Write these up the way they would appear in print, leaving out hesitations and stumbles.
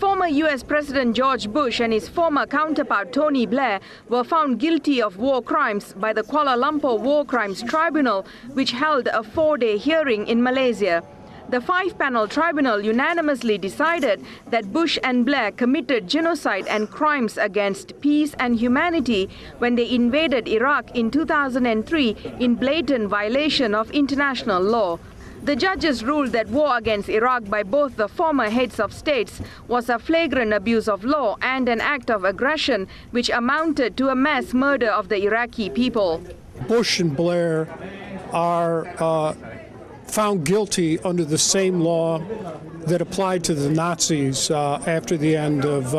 Former US President George Bush and his former counterpart Tony Blair were found guilty of war crimes by the Kuala Lumpur War Crimes Tribunal, which held a 4-day hearing in Malaysia. The 5-panel tribunal unanimously decided that Bush and Blair committed genocide and crimes against peace and humanity when they invaded Iraq in 2003 in blatant violation of international law. The judges ruled that war against Iraq by both the former heads of states was a flagrant abuse of law and an act of aggression which amounted to a mass murder of the Iraqi people. Bush and Blair are found guilty under the same law that applied to the Nazis after the end of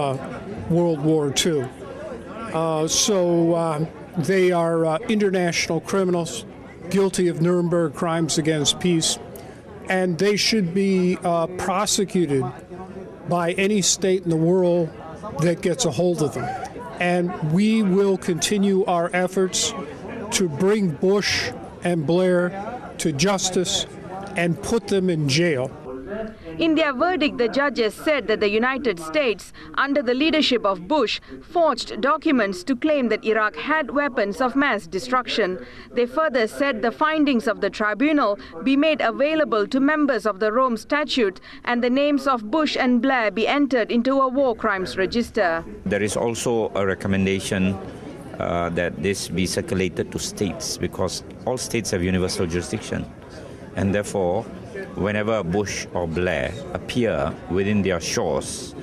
World War II. They are international criminals, guilty of Nuremberg crimes against peace, and they should be prosecuted by any state in the world that gets a hold of them. And we will continue our efforts to bring Bush and Blair to justice and put them in jail. In their verdict, the judges said that the United States, under the leadership of Bush, forged documents to claim that Iraq had weapons of mass destruction. They further said the findings of the tribunal be made available to members of the Rome Statute and the names of Bush and Blair be entered into a war crimes register. There is also a recommendation that this be circulated to states because all states have universal jurisdiction. And therefore, whenever Bush or Blair appear within their shores,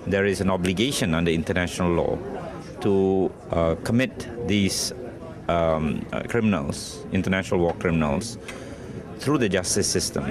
there is an obligation under international law to commit these criminals, international war criminals, through the justice system.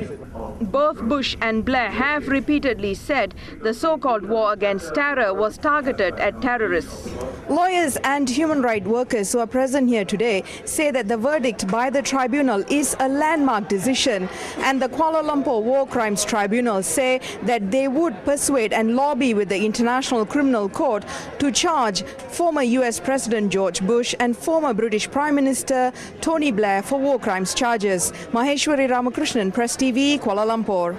Both Bush and Blair have repeatedly said the so-called war against terror was targeted at terrorists. Lawyers and human rights workers who are present here today say that the verdict by the tribunal is a landmark decision, and the Kuala Lumpur War Crimes Tribunal say that they would persuade and lobby with the International Criminal Court to charge former US President George Bush and former British Prime Minister Tony Blair for war crimes charges. Maheshwari Ramakrishnan, Press TV, Kuala Lumpur.